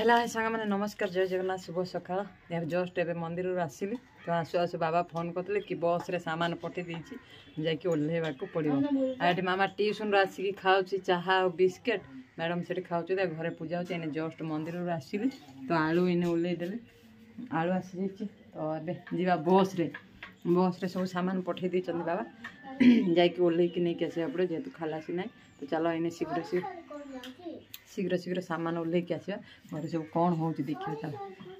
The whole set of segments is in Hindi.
हेला सांग मैंने नमस्कार जय जगन्नाथ शुभ सकाळ यार जस्ट एवं मंदिर आसली तो आसु आसु बाबा फोन करते कि बस रे सामान पठे देछि जाकि ओल्हेवा को पड़ो आठ मामा ट्यूशन रो आसिक खाऊँ चाहा और बिस्केट मैडम से खाऊँ घरे पूजा होने इन्हें जस्ट मंदिर आसली तो आलू इन्हें ओल्हेदेले आलू आसी जाइए तो ए बस रे सब सामान पठे दी बाबा जाकि ओल्हेक नहीं आसा पड़े जेहेतु खलासी ना तो चलो इन्हें शीघ्र शीघ्र शीघ्र सामान ओल्हेक आसवा घर सब कौन हो देखिए चल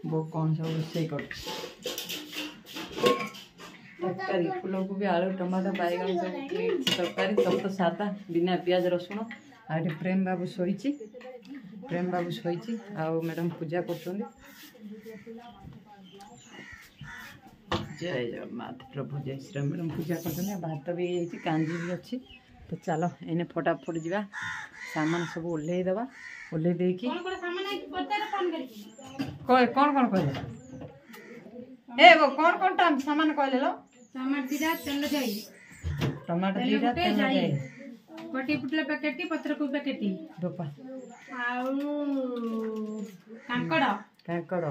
बो कौन सब रोषे कर तरकारी फूलकोबी आलू टमाटो बैगन सब तरकारी सब तो सादा बिना प्याज रसुण आठ प्रेम बाबू शोची आउ मैडम पूजा कर जय जगन्नाथ प्रभु जय श्री राम मैडम पूजा कर भात भी कांजी भी अच्छी तो चलो इन्हें फटाफट जा सामान सब ओल्हे दबा ओल्हे देकी कौन कौन कहले ए वो कौन सामान कहले लो टमाटर दीटा तेल जाई कोटी पुटला पैकेट पत्र को पैकेट दोपा कांकड़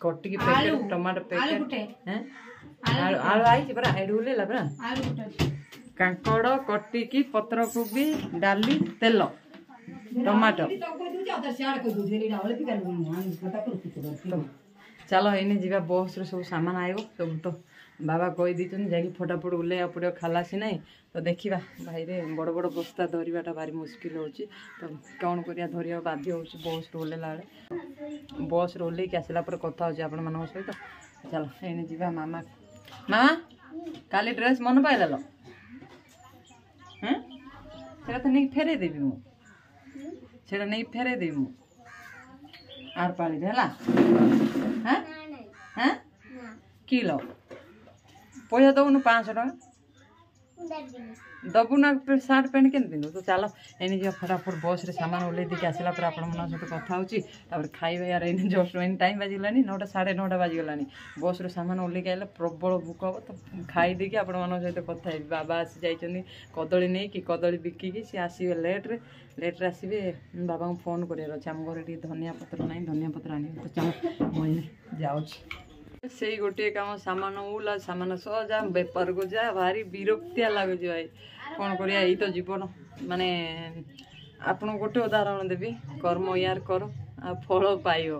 कोटी की पैकेट टमाटर पैकेट हैं आलू आई बरा एडू लेला बरा कांकड़ कोटी की पत्र कोबी डाली तेल टमाटो चलो इन्हें जीवा बस रे सब सामान आयो सब तो बाबा कही दी जाकि फटाफट ओल्हे पड़ो खलासी ना तो देखा भाई रे बड़ बड़ बस्ता धरवाटा भारी मुस्किल हो तो कौन करिया धरिया बाध्य हो बस ओल्हेला बेले बस ओल्हेक आसला कथा हो आपण मान सहित चलो इन्हें जीवा मामा मामा काली ड्रेस मन पाइल हाँ से तो नहीं फेरे देवी मुझे नहीं फेरे देवी मु आर पाली है हाँ हाँ किलो पैसा दबुन 500 टका दबु ना सार्ट पैंट के पिंधु तो चलो एने जो फटाफट बस रे सामान ओल्हे देके आसला पर आपण मन सहित कथा होची खाइबा यार एने जस्ट एने टाइम बाजिगलानी 9टा 9:30 बाजिगलानी बस रे सामान ओल्हे आइला प्रबल भूख हम तो खाई देकी आपण मन सहित कथा है बाबा आसी जाइछनी कदली नहीं कि कदली बिकिकी सी आसीबे लेट रे आसीबे बाबा को फोन करियर अछि हम घरे धनिया पत्र नहीं धनिया पत्र आनी तो चलो मैं जाउछि से गोटे कम सामान उला सामान सजा बेपार को जा भारी विरक्तिया लगुच भाई कौन करिया यही तो जीवन माने आपन गोटे उदाहरण देवी कर्म यार कर आ फल पाइब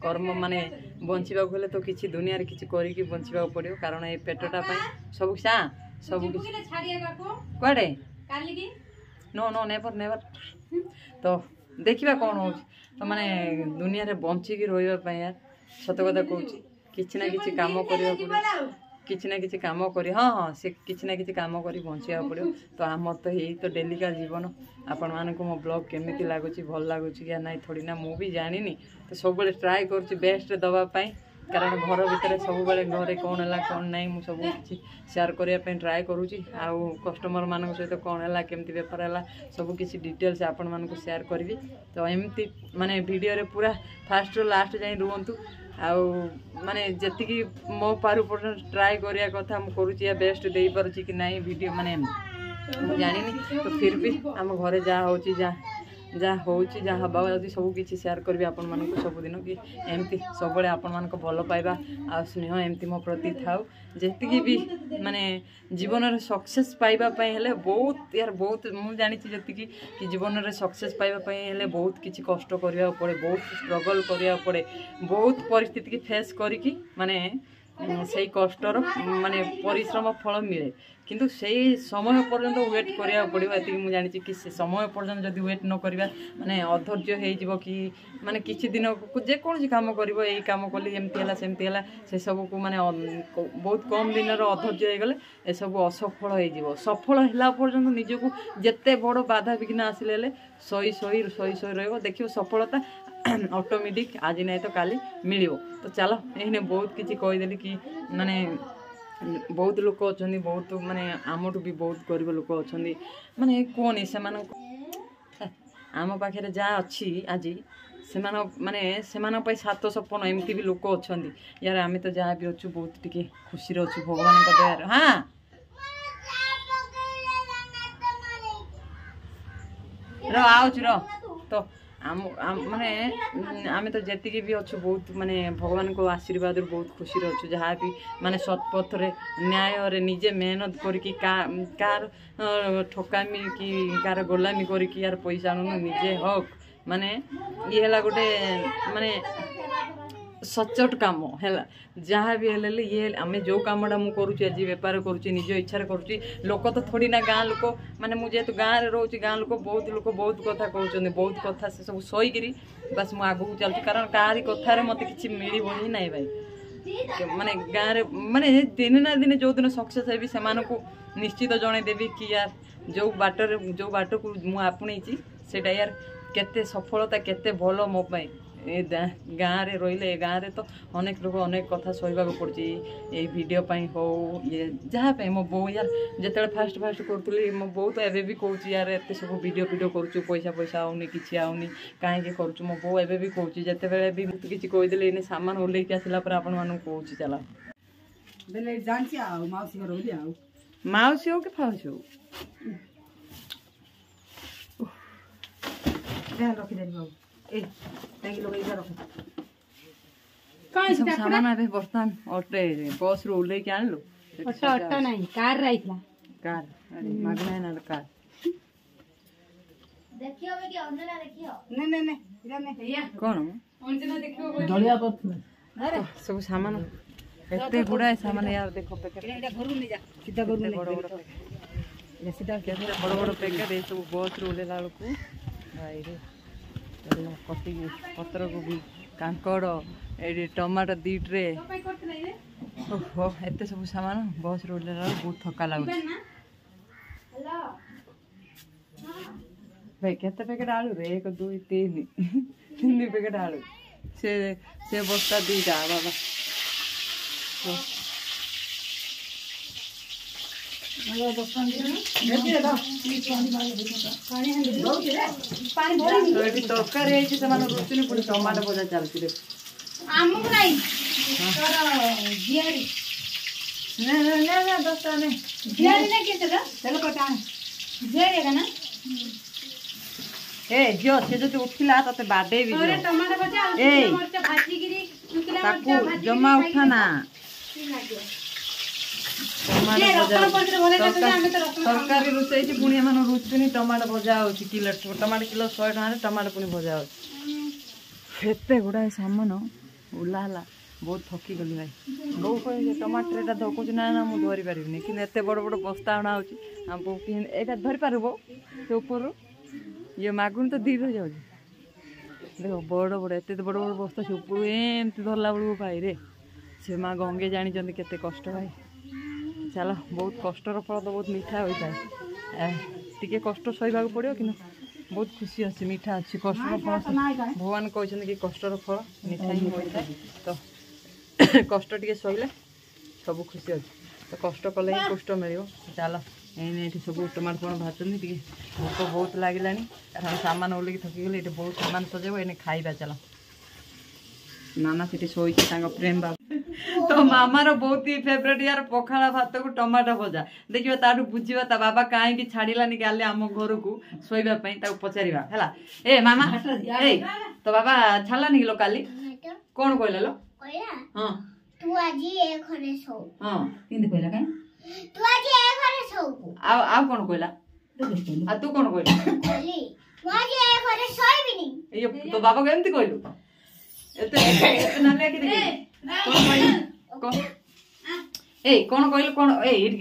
कर्म माने बंचिबा हेले तो किछि दुनिया रे किछि करी कि बंचिबा पड़ियो कारण ए पेटटा सब सब कुआडे नो नो नेवर तो देखिबा कौन हो तो माने दुनिया रे बंची की रोइबा यार सत कथा कहूँ किसी ना किसी काम किसी काम कर हाँ से किसी ना किसी काम कर बचा पड़ो तो आमर तो यही तो डेलिका जीवन आपण मानक मो ब्लॉग केमी लगुच भल लगुच या ना थोड़ी ना मुझे जानी तो सब ट्राए कर बेस्ट दवापाई कारण घर भितर सब घरे कौन है कौन ना मुझे सब किसी शेयर करने ट्राए करुँची आउ कस्टमर मान सहित कौन है केमती बेपार है सब किसी डिटेल्स आपण मानक शेयर करी तो एमती माने वीडियो रे पूरा फास्ट रू लास्ट जाए रुहतु आउ माने जति मो पारु पर्यंत ट्राए करिया कथा हम करूची या बेस्ट दे पारुची कि नहीं वीडियो माने जानी तो फिर भी आम घरे जहाँ होची जहाँ होची जहाँ हवा जदि सब किसी शेयर करी आपण मानक सबुदिन कि एमती सब आपण मानक भल पाइबा आ स्नेह एमती मो प्रति थाउ जेतिकी भी माने जीवन रे सक्सेस पाइबा पई हेले बहुत यार बहुत मु जानी जेतिकी कि जीवन रे सक्सेस पाइबा पई हेले बहुत किछि कष्ट करिया पड़े बहुत स्ट्रगल करिया पड़े बहुत परिस्थिति की फेस करिकी माने से कष्टर माने परिश्रम फल मिले किंतु से समय पर्यंत वेट करिया पड़ो ये मुझे जानी कि से समय पर्यंत जब वेट न करवा माने अधैर्य हो कि माने किछि दिन को जेकोसी काम कर यही काम कली एमती सेमती से सब को माने बहुत कम दिन अधैर्य हो गले ए सब असफल हो सफल है पर्यंत निजको जिते बड़ बाधा विघ्न आसिले सही रही देखिए सफलता ऑटोमेटिक आज नहीं तो काली मिलियो तो चलो यही बहुत किसी कहीदेली कि माने बहुत लोक अच्छा बहुत माने आमठू भी बहुत गरीब लोक अच्छा माने कौन से आम पाखे जहाँ अच्छी आज से माने से सात सपन एमती भी लोक अच्छा यार आम तो जहाँ भी अच्छु बहुत टी खुशी अच्छु भगवान दयार हाँ रो तो ମାନେ ଆମେ ତ ଯେତିକି ବି ଅଛୁ ବହୁତ ମାନେ ଭଗବାନଙ୍କ ଆଶୀର୍ବାଦରୁ ବହୁତ ଖୁସିରେ ଅଛୁ। ଯାହା ବି ମାନେ ସତ୍ପଥରେ ନ୍ୟାୟରେ ନିଜେ ମେହନତ କରିକି କାହାର ଠକାମି କି କାହାର ଗୋଲାମୀ କରିକି ୟାର ପଇସା ଆଣୁନୁ ନିଜେ ହକ୍ ମାନେ ଇଏ ହେଲା ଗୋଟେ ମାନେ ସଚ୍ଚୋଟ କାମ ହେଲା। ଯାହା ବି ହେଲେ ଇଏ ଆମେ ଯେଉଁ କାମଟା ମୁଁ କରୁଛି ଆଜି ବେପାର କରୁଛି ନିଜ ଇଚ୍ଛାରେ କରୁଛି। ଲୋକ ତ ଥୋଡ଼ି ନା ଗାଁ ଲୋକ ମାନେ ମୁଁ ଯେହେତୁ ଗାଁରେ ରହୁଛି ଗାଁ ଲୋକ ବହୁତ କଥା କହୁଛନ୍ତି ବହୁତ କଥା ସେ ସବୁ ସହିକିରି ବାସ୍ ମୁଁ ଆଗକୁ ଚାଲୁଛି। କାରଣ କାହାରି କଥାରେ ମୋତେ କିଛି ମିଳିବ ହିଁ ନାହିଁ ଭାଇ। ମାନେ ଗାଁରେ ମାନେ ଦିନେ ନା ଦିନେ ଯେଉଁଦିନ ସକ୍ସେସ୍ ହେବି ସେମାନଙ୍କୁ ନିଶ୍ଚିତ ଜଣେଇଦେବି କି ୟାର ଯେଉଁ ବାଟକୁ ମୁଁ ଆପଣେଇଛି ସେଇଟା ୟାର କେତେ ସଫଳତା କେତେ ଭଲ ମୋ ପାଇଁ। ଏ ଗାଁରେ ରହିଲେ ଏ ଗାଁରେ ତ ଅନେକ ଲୋକ ଅନେକ କଥା ସହିବାକୁ ପଡ଼ୁଛି ଏଇ ଭିଡ଼ିଓ ପାଇଁ ହଉ ଇଏ ଯାହା ପାଇଁ। ମୋ ବୋଉ ୟାର ଯେତେବେଳେ ଫାଷ୍ଟ କରୁଥିଲି ମୋ ବୋଉ ତ ଏବେ ବି କହୁଛି ୟାର ଏତେ ସବୁ ଭିଡ଼ିଓ କରୁଛୁ ପଇସା ଆଉନି କିଛି ଆଉନି କାହିଁକି କରୁଛୁ। ମୋ ବୋଉ ଏବେ ବି କହୁଛି ଯେତେବେଳେ ବି ମୁଁ କିଛି କହିଦେଲି ଏନେ ସାମାନ ଓହ୍ଲେଇକି ଆସିଲା ପରେ ଆପଣମାନଙ୍କୁ କହୁଛି ଚାଲ ବେଲେ ଜାଣିଛି ଆଉ ମାଉସୀ ଘର ବୋଲି ଆଉ ମାଉସୀ ହଉ କି ଫାଉସୀ ହଉ ରଖିଦେଲି ବାବୁ ଏଇ ଟାଙ୍କି ଲଗେଇକି ରଖ। ସବୁ ସାମାନ ଏବେ ବର୍ତ୍ତମାନ ଅଟେ ବସ୍ରୁ ଓହ୍ଲେଇକି ଆଣିଲୁ। ଅଟୋ ନାହିଁ କାର ରହିଥିଲା କାର ମାଗଣା ନା କାର କଣ ସବୁ ସାମାନ ଏତେ ଗୁଡ଼ାଏ ସାମାନ ୟାର ଦେଖ ପ୍ୟାକେଟ ବଡ଼ ବଡ଼ ପ୍ୟାକେଟ ଏସବୁ ବସ୍ରୁ ଓହ୍ଲେଇଲା ବେଳକୁ ଭାଇରେ କଟିକି ପତ୍ରକୋବି କାଙ୍କଡ଼ ଏଇଠି ଟମାଟୋ 2 ଟ୍ରେ ଓହୋ ଏତେ ସବୁ ସାମାନ ବସ୍ରୁ ଓହ୍ଲେଇଲା ବେଳକୁ ବହୁତ ଥକା ଲାଗୁଛି। ଭାଇ କେତେ ପ୍ୟାକେଟ ଆଳୁ ରେ 1 2 3 ପ୍ୟାକେଟ ଆଳୁ ସେ ବସ୍ତା 2ଟା ବାବା ତରକାରୀ ହେଇଛି ସେମାନେ ରୁଚୁନି ପୁଣି ଟମାଟୋ ଭଜା ଚାଲିଛି ଦେଖ ଆମକୁ ନାହିଁ ଏ ଝିଅ ସେ ଯଦି ଉଠିଲା ତତେ ବାଡେଇବି ତାକୁ ଜମା ଉଠାନା। ତରକାରୀ ରୋଷେଇଛି ପୁଣି ଏମାନେ ରୁଚୁନି ଟମାଟୋ ଭଜା ହଉଛି ଟମାଟୋ କିଲୋ 100 ଟଙ୍କାରେ ଟମାଟୋ ପୁଣି ଭଜା ହଉଛି। ଏତେ ଗୁଡ଼ାଏ ସାମାନ ଓହ୍ଲା ହେଲା ବହୁତ ଥକି ଗଲି ଭାଇ। ବୋଉ କହିଲେ ଟମାଟୋ ଏଇଟା ଧକୁଛି ନା ମୁଁ ଧରି ପାରିବିନି କିନ୍ତୁ ଏତେ ବଡ଼ ବଡ଼ ବସ୍ତା ଅଣା ହେଉଛି ଆମ ବୋଉ ଏଇଟା ଧରିପାରିବ ସେ ଉପରୁ ଇଏ ମାଗୁନି ତ ଧୀରେ ଯାଉଛି ଦେଖ ବଡ଼ ଏତେ ବଡ଼ ବସ୍ତା ସେ ଉପରୁ ଏମିତି ଧରିଲା ବେଳକୁ ଭାଇରେ ସେ ମା ଗଙ୍ଗେ ଜାଣିଛନ୍ତି କେତେ କଷ୍ଟ ଭାଇ। ଚାଲ ବହୁତ କଷ୍ଟର ଫଳ ତ ବହୁତ ମିଠା ହୋଇଥାଏ ଟିକେ କଷ୍ଟ ସହିବାକୁ ପଡ଼ିବ କିନ୍ତୁ ବହୁତ ଖୁସି ଅଛି ମିଠା ଅଛି କଷ୍ଟର ଫଳ ଭଗବାନ କହିଛନ୍ତି କି କଷ୍ଟର ଫଳ ମିଠା ହିଁ ହୋଇଥାଏ। ତ କଷ୍ଟ ଟିକେ ସହିଲେ ସବୁ ଖୁସି ଅଛି ତ କଷ୍ଟ କଲେ ହିଁ କଷ୍ଟ ମିଳିବ। ଚାଲ ଏଠି ସବୁ ଟମାଟୋ ଫଳ ଭାଜୁଛନ୍ତି ଟିକେ ଭୋକ ବହୁତ ଲାଗିଲାଣି କାରଣ ସାମାନ ଓହ୍ଲେଇକି ଥକିଗଲେ ଏଠି ବହୁତ ସାମାନ ସଜାଇବ ଏନେ ଖାଇବା ଚାଲ। ନାନା ସେଠି ଶୋଇଛି ତାଙ୍କ ପ୍ରେମ ବାବୁ ତ ମାମାର ବହୁତ ହି ଫେଭରେଟ ୟାର ପଖାଳ ଭାତକୁ ଟମାଟୋ ଭଜା ଦେଖିବା ତାଠୁ ବୁଝିବା ତା ବାବା କାହିଁକି ଛାଡ଼ିଲାନି କାଲି ଆମ ଘରକୁ ଶୋଇବା ପାଇଁ ତାକୁ ପଚାରିବା ହେଲା। ଏ ମାମା ଏଇ ତ ବାବା ଛାଡ଼ିଲାନି କିଲୋ କାଲି କଣ କହିଲା ଲୋ? ହଁ ତୁ ଆଜି ଏ ଘରେ ଶୋ। ହଁ କେମିତି କହିଲା କାଇଁ ତୁ ଆଜି ଏ ଘରେ ଶୋ। ଆଉ କଣ କହିଲା? ଆଉ ତୁ କଣ କହିଲୁ? କହିଲି ମୁଁ ଆଜି ଏ ଘରେ ଶୋଇବିନି। ଏଇ ତ ବାବା କେମିତି କହିଲୁ? ଏତେ ନାଲିଆ କି ଦେଖି କଣ କହିଲୁ? ଏଇ କଣ କହିଲୁ କଣ ଏଇଠି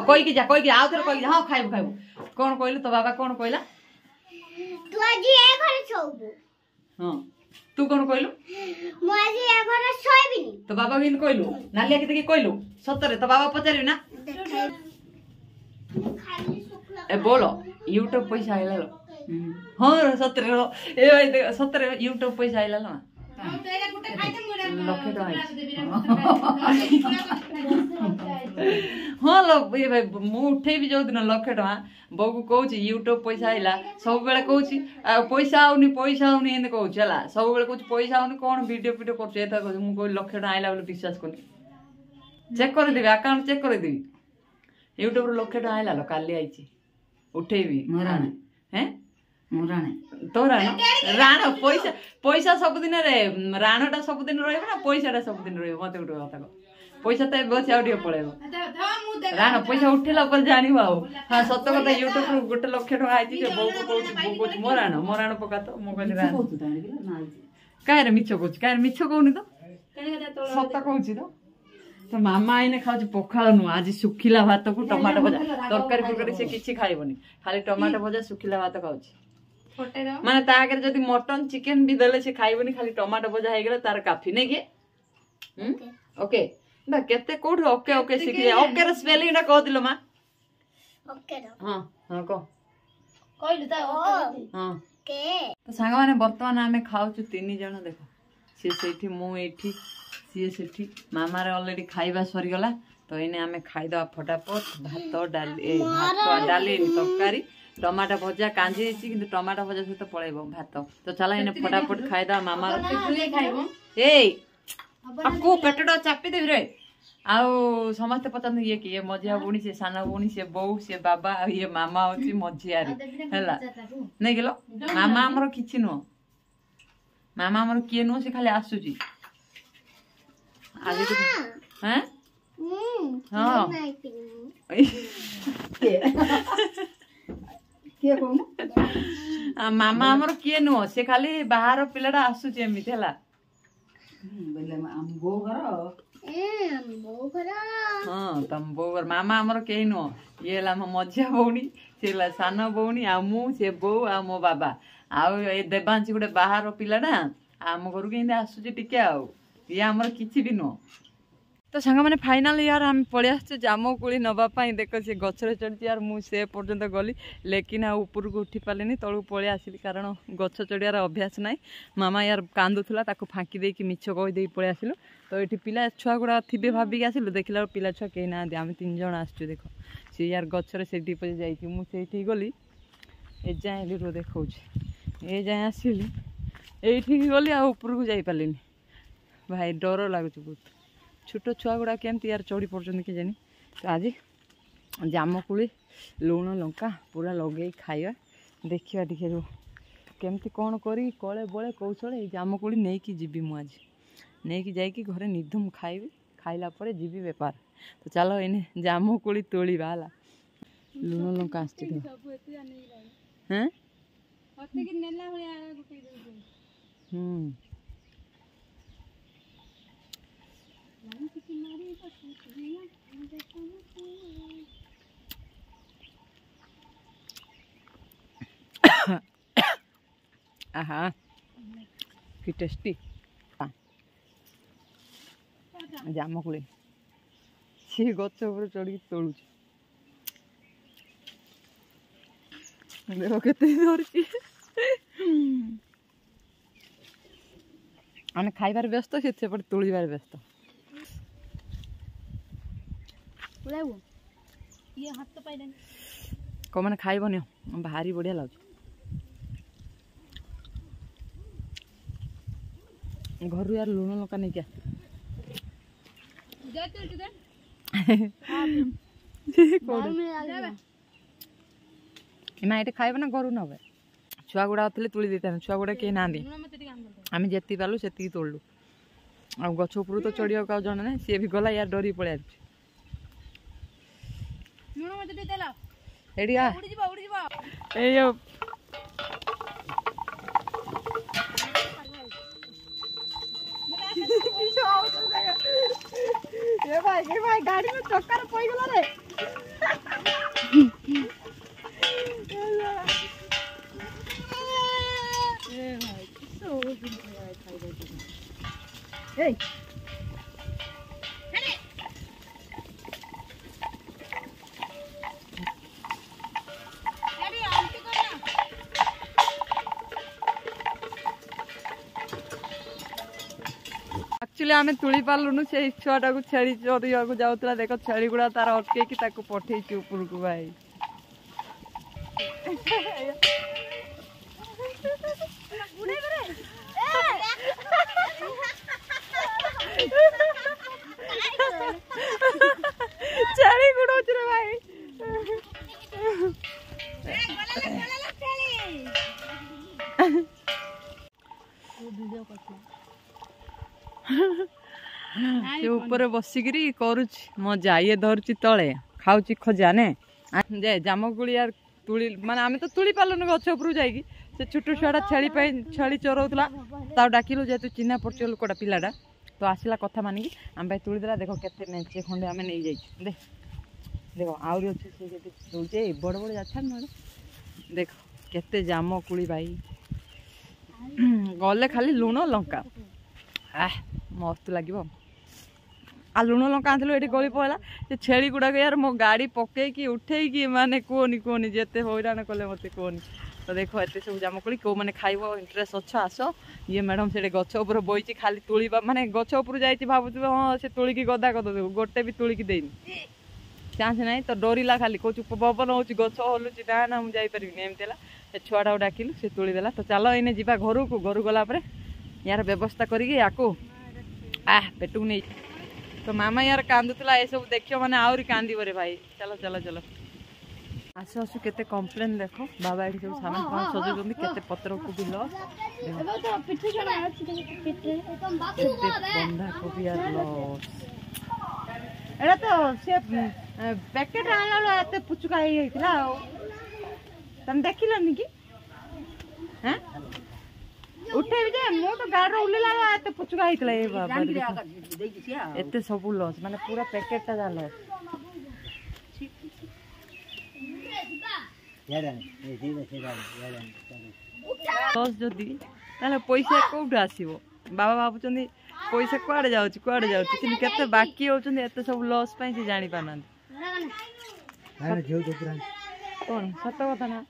କହିକି ଯା କହିକି ଆଉ ଥରେ କହିକି ହଁ ଖାଇବୁ କଣ କହିଲୁ? ତ ବାବା କଣ କହିଲା? ତୁ ଆଜି ଏ ଘରେ ଶୋଇବୁ। ହଁ ତୁ କଣ କହିଲୁ? ମୁଁ ଆଜି ଏ ଘରେ ଶୋଇବିନି। ତ ବାବା କେମିତି କହିଲୁ? ନାଲିଆ କି ଦେଖି କହିଲୁ ସତରେ ତ ବାବା ପଚାରିବି ନା ଏ ବୋଲ ୟୁଟ୍ୟୁବ ପଇସା ଆଇଲା लो। ହଁ ସତରେ ଏ ସତରେ ୟୁଟ୍ୟୁବ ପଇସା ଆଇଲା लो ଲକ୍ଷେ ଟଙ୍କା ହଁ ଲୋ ଇଏ ଭାଇ ମୁଁ ଉଠେଇବି ଯୋଉଦିନ 1 ଲକ୍ଷ ଟଙ୍କା ବୋଉକୁ କହୁଛି ୟୁଟ୍ୟୁବ ପଇସା ଆଇଲା ସବୁବେଳେ କହୁଛି ଆଉ ପଇସା ଆଉନି ଏମିତି କହୁଛି ହେଲା ସବୁବେଳେ କହୁଛି ପଇସା ଆଉନି କଣ ଭିଡ଼ିଓ କରୁଛି ଏଟା କହୁଛି ମୁଁ କହିଲି 1 ଲକ୍ଷ ଟଙ୍କା ଆଇଲା ବୋଲି ବିଶ୍ୱାସ କରୁନି। ଚେକ୍ କରିଦେବି ଆକାଉଣ୍ଟ ଚେକ୍ କରିଦେବି ୟୁଟ୍ୟୁବରୁ 1 ଲକ୍ଷ ଟଙ୍କା ଆଇଲା लो କାଲି ଆଇଛି ଉଠେଇବି ହେଁ ମୁଁ ରାଣେ तो राण राण पैसा पैसा सबुदिन राणटा सबुदिन रहा पैसाटा सबुदिन रही मत गोटे कथा कह पैसा तो बस आउ पलैब राण पैसा उठेला पर जान हाँ सत कथा यूट्यूब गोटे लक्ष टका आई बो को कहूँ मो राण पका तो मो कहली राण कहे मिछ कहूँ कहे मिछ कहूनी तो सत कहूँ तो मामा आईने खाऊ पखाल नुह आज सुखिला भात को टमाटो भजा तरकारी फरकारी से किसी खाइबनी खाली टमाटो भजा सुखिला भात खाऊ माने ता आगे जदि मटन चिकेन भी देले से खाइबनी खाली टमाटो भजा हो गला तार काफी नहीं के ओके बा केते कोठ ओके ओके सिखि ओके रे स्पेलिंग ना कह दिलो मा ओके हां हां को कहलु ता हां के तो सांग माने वर्तमान आमे खाउछु तीन जण देखो से सेठी मु एठी सीए सेठी मामा रे ऑलरेडी खाइबा सरी गला तो इने आमे खाइ दवा फटाफट भात डाली तरकारी टमाटो भजा कांजी देछि किंतु टमाटो भजा सहित पळेबो भात तो चला इने फटाफट खाइ दवा मामा रे खाइबो ए आकु पेटडा चापी देबि रे आउ समस्त पसंद ये कि ये मझिया बुणी से साना बुणी से बौ से बाबा ये मामा होची मझिया रे हैला नै गेलो मामा हमरो किछि नो मामा हमरो किए नो से खाली आसुची आज तो हैं हां କିଏ କହୁନ मामा हमरो किए नो से खाली बाहर पिलाडा आसुची एमिति हैला ବୋଇଲେ ଆମ ବୋଉ ଘର बोऊ घर हाँ तम बोर मामा हमरो केही नो ये ला मो मझिया बौनी से ला सानो बौनी आ मु से बौ आ मो बाबा आ ए देवांशी गुटे बाहर पिलाडा आम घर के आसुची टिके आ ये हमर किछि भी नो तो सांग मैंने फाइनाल यार आम पड़े आसु जामुकोली नवापाई देख से गचरे चढ़ी यार मुझे पर्यंत गली लेकिन ऊपर को उठी पारे तलू पलि आसली कारण गच चढ़ियार अभ्यास ना मामा यार कांदुला ताको फाँकी देकी मिछ कहीदे पलि आसलु तो ये पिला छुआ गुड़ा थे भाविक आसलु देखला पिला छुआ कहीं ना आम 3 जन आसु देख सी यार गचरे से मुझे गली ए जाए रो देखा ए जाए आसली ये गली ऊपर को जापारे भाई डर लगुच बहुत छोट छुआ गुड़ा केमती यार चढ़ी पड़ते कि जानी तो आज जामुकोली लुण लंका पूरा लगे खाଇବା देखा टे केमती कौन करी कले बड़े कौशल जामुकोली नहीं कि जीवी मु आज नहीं कि जाकि घरे निधुम खाइबी खाइला परे जीवी बेपार तो चलो इने जामुकोली तोड़ीबा हला लुण लंका आछी हैं आहा कि टेस्टी जामुकोली सी गच ऊपर चढ़ी तोड़ू देख केते धरची आम खाइबार व्यस्त से तोड़बार व्यस्त को मैंने खाइबनी भारी बढ़िया लगे घर यार लुण लंका नहीं क्या ये खाइब ना घर नबे छुआ गुड़ा थे तुली देता छुआ गुड़ा कहीं ना आम जी पालु से तोड़लु आ गछ ऊपर तो चढ़िया जन ना सी भी गला यार डरी पड़े भाई गाड़ी में चक्कर पड़ गला रे एक्चुअली आम तुली पार्लुनु से छुआटा को छेड़ी चढ़ा जाऊला देख छेड़ी गुड़ा तार अटकई पठे ऊपर को भाई छेड़ी गुड़ा रे भाई से ऊपर बसिकी करुच मजा ये धरुची तले खाऊची खजा ने जे जामुकोली यार तुली माने आमे तो तुली पालन गछ ऊपर जाईकी से छोट छुआटा छेली चरौला ताऊ डाकिलु जेतु चिन्हा पड़छ लोकटा पिलाटा तो आसला कथा मानिकी आम भाई तुली देला देखो केते मेंचे खंडे आमे नहीं जाई दे देखो आउरी अच्छे से केते तुलचे बड़ बड़ जाछा न देखो केते जामुकोली भाई गले खाली लुण लंका मस्त लगे आ लुण लंका आनलु ये गली पड़ा से छेली गुड़ाक यार मो गाड़ी पकईकी उठेकी माने कहनी कहनी जिते हैरान कले मत कहनी तो देखो एत सब जामुकोली कौ मैंने खाइब इंटरेस्ट अच्छ आस ये मैडम से गछ उपर बही खाली तुलिबा माने गछ उपर जाइए भावुथ हाँ से तुलिकी गदा करदेव गोटे भी तुलिकी देनी चान्स ना तो डरला खाली कौच पवन हो गछ हलुची ना ना मुझे जापर एमती छुआटा डाकिलु से तुलीदेला तो चलो इने जीवा घर को घर गला यार व्यवस्था करी पेटू नहीं तो मामा यार कांदुला ये सब देखियो माने आउरी कांदी रे भाई चलो चलो चलो आसु आसु केते कंप्लेन देखो बाबा ये सब सामान कौन सजौଛନ୍ତି केते पत्र को भी लॉस बंधा कोबी यार लॉस एड़ा तो से पैकेट आनला एते पुचुका हेइतिला तम देखिलनी कि हैं उठे जे मो तो गाड़ उलेला एते पुचुका हेइतिला ए बाबा एते सब लॉस माने पूरा पैकेट ता लॉस लॉस जदी ताले पैसा कोउठ आसीबो बाबा भाबुचंदी पैसा कुआडे जाउची कि केते बाकी होचंदी एते सब लॉस पई से जानि पानान कौन सत कथा ना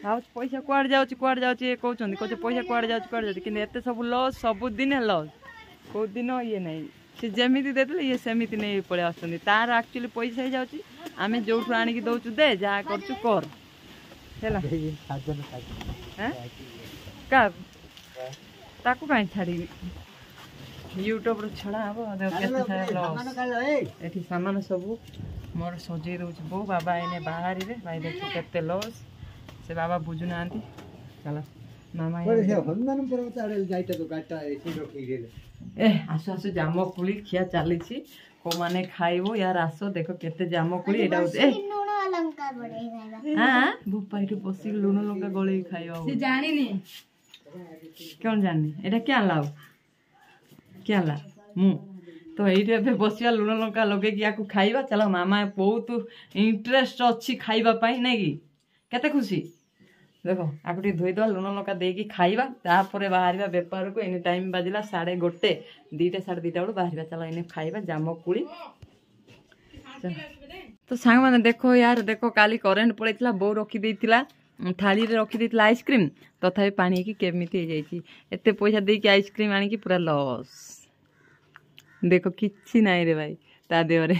भाव पैसा कुआडे जाउची कहउचंदी कहचे पैसा कुआडे जाउची कि एते सब लॉस सब दिन लॉस को दिन ये नहीं से जेमिति देते ये सेमिति नहीं पळे आछंदी तार एक्चुअली पैसा ही जाउची आमे जोठु आनी की दउचु दे जा करचु कर हेला हैं का ताकू काई छाड़ी यूट्यूब रो छड़ा हबो केते सारा लॉस एठी सामान सब मोर सजे दउछ बो बाबा एने बाहरी रे भाई देखो केते लॉस से बाबा बुझु नांती चला मामा ये हनुमान पर्वत आडे जाइता तो गाटा एसी रखी गेले ए आसु आसु जामुकोली खिया चाली छी को माने खाइबो यार आसो देखो केते जामुकोली एडा ए लुण लंका बड़े खाइबा हां बुपाई के बसी लुण लंका गळे खाइबा से जानी नी कौन जानी एडा क्या ला मु तो ये बसिया लुण लंका लगे कि याकू खाइबा चलो मामा बहुत इंटरेस्ट अच्छी खाइबा पाई नहीं कि केते खुशी देखो आकु टी धोई दवा लुण लंका देकी खाइबा तापरे बाहरिबा बेपार को एनी टाइम बाजिला 1:30 2टा 2:30 बेलू बाहरिबा चलो एने खाइबा जामुकोली तो सांग माने देखो यार देखो काली करेंट पड़ेला बो रखी देइतिला थाली रे रखी देइतिला आइसक्रीम तथापि पानी की केमिति हो जाइछि एते पैसा देकी आइसक्रीम आनी की पूरा लॉस देखो किछि नाही रे भाई ता देवरे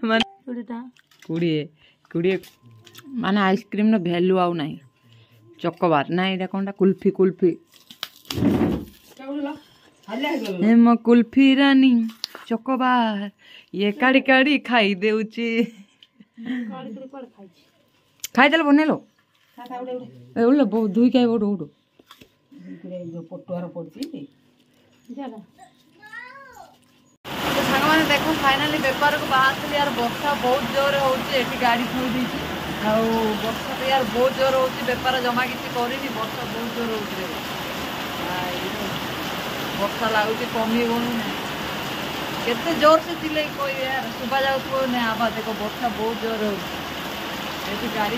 माने 20 माने आइसक्रीम नो वैल्यू आउ नाही चॉकोबार ना एटा कोनटा कुल्फी हे म कुल्फी रानी चॉकोबार ये काड़ी काड़ी खाई देउची खाई देल बनेलो ए उले बहु दुई काई ओडो ओडो जो पटुआर पड़ची चलो तो सांग माने देखो फाइनली व्यापार को बाहर यार वर्षा बहुत जोर होउची एठी गाड़ी थोई दीची आ वर्षा तो यार बहुत जोर होउची व्यापार जमा किछि करिनी वर्षा बहुत जोर होउची वर्षा लागुची कमी होनु केते जोर से चिल्लाई कोई यार सुबह जाउथो ने आवाज देखो वर्षा बहुत जोर होउची एठी गाड़ी